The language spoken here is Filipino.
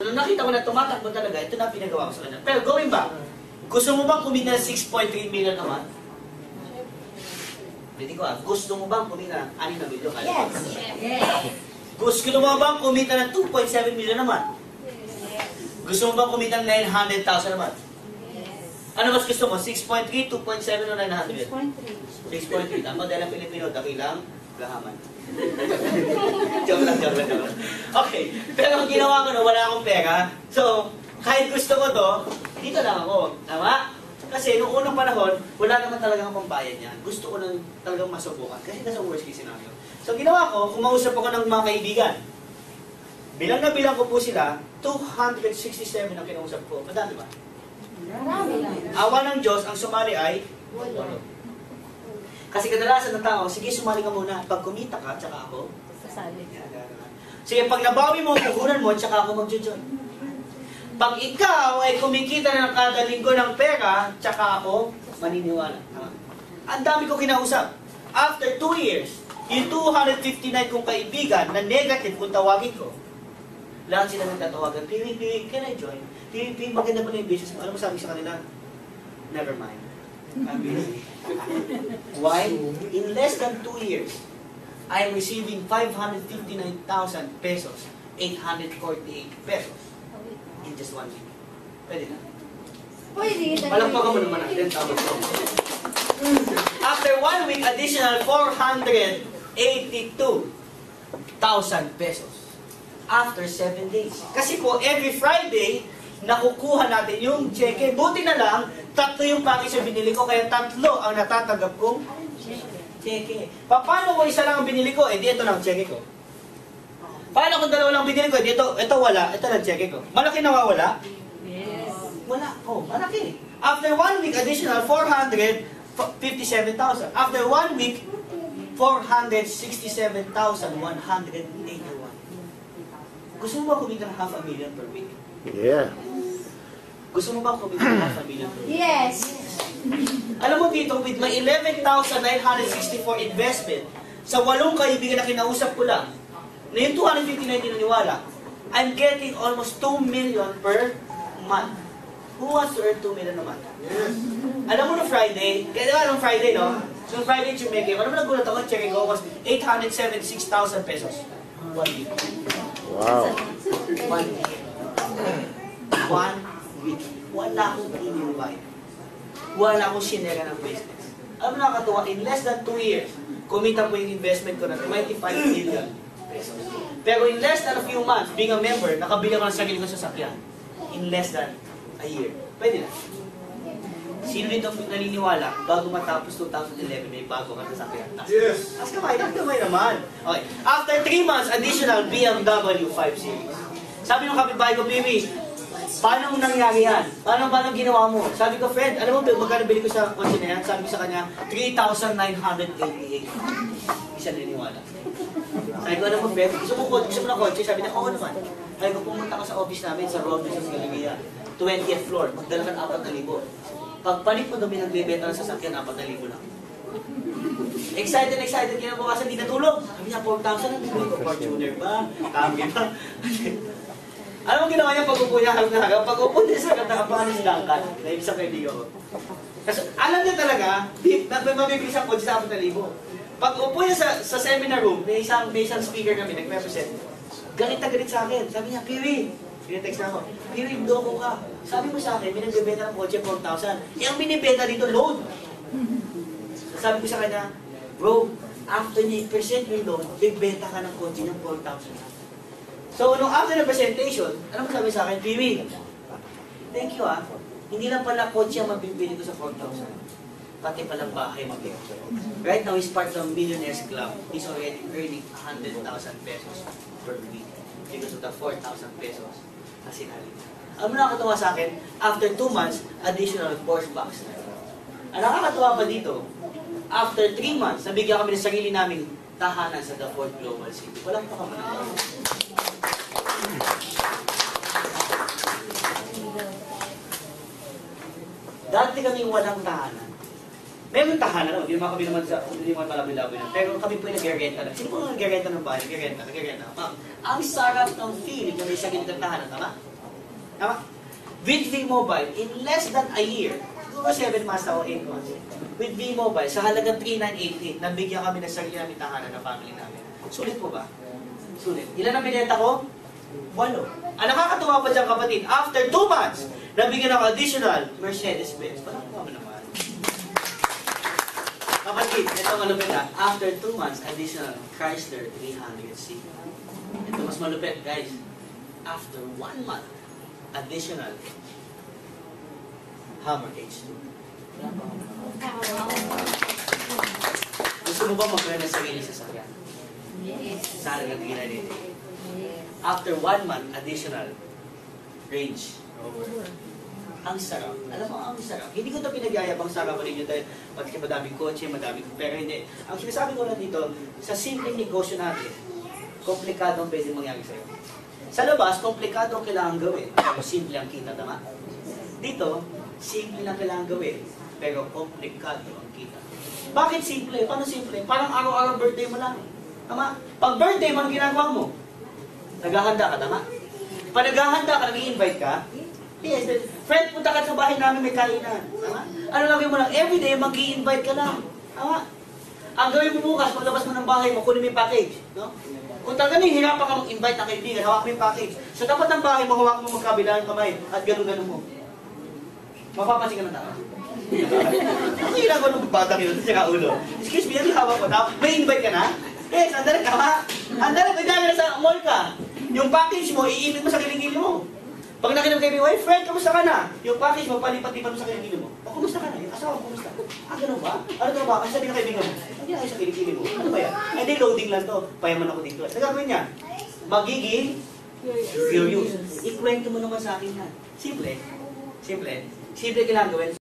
Nung nakita ko na tumatakbo talaga, ito na pinagawa ko sa kanya. Pero going back, gusto mo bang kumita ng 6.3 million a month? Hindi ko gusto mo bang kumita ng 6 na million? Yes. Gusto mo bang kumita ng 2.7 million a month? Gusto mo bang kumita ng 900,000 a month? Ano mas gusto mo? 6.3, 2.7 o 900? 6.3. Tama dahil ang Pilipino, dakilang gahaman. Joke lang. Okay, pero ang ginawa ko na wala akong pera. So, kahit gusto ko to, dito lang ako. Tama? Kasi noong unang panahon, wala naman talagang pambayad niya. Gusto ko nang talagang masubukan. Kasi nasa worst case scenario. So, ginawa ko, kumausap ako ng mga kaibigan. Bilang na bilang ko po sila, 267 ang kinausap ko. Madami ba? Awa ng Diyos, ang sumali ay 8. Kasi kadalasan ng tao, sige, sumali ka muna. Pag kumita ka, tsaka ako Sasali. Sige, pag nabawi mo, puhunan mo, tsaka ako mag-join. Pag ikaw ay kumikita na ng kada linggo ng pera, tsaka ako maniniwala. Ang dami ko kinausap. After 2 years, yung 259 kong kaibigan na negative kung tawagin ko, lahat sila nagtatawagan, Piwi, can I join? Piwi, maganda pa na yung business mo. Alam mo sabi sa kanila? Never mind. I'm busy. Why? In less than 2 years, I am receiving 559,000 pesos, 848 pesos in just 1 week. Pwede na. Pwede. Palagpakan mo naman natin. After 1 week, additional 482,000 pesos. After 7 days. Kasi po, every Friday, nakukuha natin yung cheque. Buti na lang, 3 yung package na binili ko, kaya 3 ang natatanggap kong cheque. Paano kung isa lang ang binili ko? Eh, di ito lang cheque ko. Paano kung 2 lang binili ko? Eh, di ito wala. Ito lang cheque ko. Malaki nawawala? Yes. Wala. Oh, malaki. After 1 week, additional 457,000. After 1 week, 467,181. Gusto mo ba kumita ng 500,000 per week? Yeah. Gusto mo ba kumita ng 500,000 per week? Yes. Alam mo dito, with my 11,964 investment, sa 8 kaibigan na kinausap ko lang, na yung 259 naniwala, I'm getting almost 2 million per month. Who wants to earn 2 million a month? Yes. Alam mo no Friday, kaya diba nung Friday, no? So Friday, Chumeke, alam mo nagulat ako, check ko, was 876,000 pesos. 1 week. Wow. 1 week. 1 week. Wala akong in-invite. Wala akong sinera ng business. Alam mo nakakatuwa, in less than 2 years, kumita po yung investment ko na 25 million pesos. Pero in less than a few months, being a member, nakabili ko ng sarili ko sa sasakyan. In less than a year. Pwede na. Sino dito naniniwala, bago matapos 2011, may bago ka sasakyan? Yes. As kamay naman. Okay. After 3 months, additional BMW 5 Series. Sabi ng kapitbahay ko, Piwi, paano nangyari yan? Paano ginawa mo? Sabi ko, friend, alam mo, magkano bili ko sa kotse na yan? Sabi ko sa kanya, 3,988. Isa naniniwala. Sabi ko, alam mo, friend, gusto mo na kotse? Sabi niya, oo naman. Sabi ko, pumunta ka sa office namin sa Robinson Galleria, 20th floor, magdala ka ng 4,000. Pagpalit mo doon, nagbebenta ng sasakyan, 4,000 lang. Excited, kinabukasan, di natulog. Sabi niya, 4,000 ang bili ko. Fortuner ba? Kami ba? Alam mo ginawa niya pag-upo niya harap na harap? Pag-upo niya sa katapahan ni Duncan, na isang kaibigan ko. Kasi alam niya talaga, mabibili siya kotse sa 4,000. Pag-upo niya sa seminar room, may isang speaker kami, nag-represent. Galit na galit sa akin. Sabi niya, Piwi, pinatext na ako, Piwi, loko ka. Sabi mo sa akin, may nagbebenta ng kotse 4,000. Eh, ang binibenta dito, load. Sabi ko sa kanya, bro, after niya i-present mo yung loan, bibenta ka ng kotse ng 4,000. So, nung after the presentation, ano sabi sa akin? Piwi, thank you ah. Hindi lang pala kotse ang mabibili ko sa 4,000. Pati palang bahay mabibili. Right now, he's part of the Millionaires Club. He's already earning 100,000 pesos per week because of the 4,000 pesos na sinali. Alam mo nakakatawa sa akin, after 2 months, additional Porsche box na. Ang nakakatawa pa dito, after 3 months, nabigyan kami ng sarili naming tahanan sa The Ford Global City. Walang pa kami na. Dati kami walang tahanan. Meron tahanan, hindi naman kami naman palabi-labi na. Pero kami po yung nag-renta lang. Sino po nag-renta ng bahay? Nag-renta. Ang sarap ng feeling na may sakit ng tahanan, tama? Tama? With V-Mobile, in less than a year, 7 months o 8 months, with V-Mobile, sa halagang 3,988, nabigyan kami ng sarili namin tahanan ng family namin. Sulit po ba? Sulit. Ilan ang binenta ko? 8. Ang nakakatuwa pa dyan, kapatid, after 2 months, nabigyan ako additional Mercedes-Benz. Parang kami naman. Kapatid, ito malupit ha. After 2 months, additional Chrysler 300C. Ito mas malupit, guys. After 1 month, additional Hummer H2. Gusto mo ba magkaroon ng sarili sa sakyan? Yes. Sa halagang 398. Yes. After 1 month, additional Range Rover. Ang sarap. Alam mo, ang sarap. Hindi ko ito pinagyayabang sarap ko ninyo dahil pati madaming kotse, madaming pero hindi. Ang sinasabi ko lang dito, sa simpleng negosyo natin, komplikado ang pwede mangyari sa'yo. Sa labas, komplikado ang kailangan gawin, pero simple ang kita, tama? Dito, simple lang kailangan gawin, pero komplikado ang kita. Bakit simple? Paano simple? Parang araw-araw birthday mo lang. Tama? Pag birthday mo, ang ginagawa mo? Naghahanda ka, tama? Pag naghahanda ka, nag-i-invite ka? Yes. Friend, punta ka sa bahay namin, may kainan. Tama? Ano lagay mo lang? Everyday, mag-i-invite ka lang. Tama? Ang gawin mo bukas, paglabas mo ng bahay mo, kunin mo yung package. No? Kung talaga hirapan ka mag-invite ng kaibigan, hawak mo yung package. Sa tapat ng bahay mo, hawak mo magkabilang kamay at ganun-ganun mo. Mapapansin ka ng tao. Ang ginagawa ng batang yun, sa ulo. Excuse me, ano hawak ko? May invite ka na? Yes, andali ka ha? Andali, kaya na sa mall ka. Yung package mo, iinit mo sa kiling-kiling mo. Pag nakinig kayo, hey friend, kamusta ka na? Yung package mo, palipat-lipat mo sa kiling-kiling mo. O, kumusta ka na? Yung asawa mo, kumusta? Ah, ganun ba? Ano to ba? Kasi sabi ng kaibigan mo, hindi na sa kiling-kiling mo. Ano ba yan? Ay, hindi, loading lang to. Payaman ako dito. Sa gagawin niya, magiging furious. Ikwento mo naman sa akin yan. Simple. Simple. Simple kailangan gawin.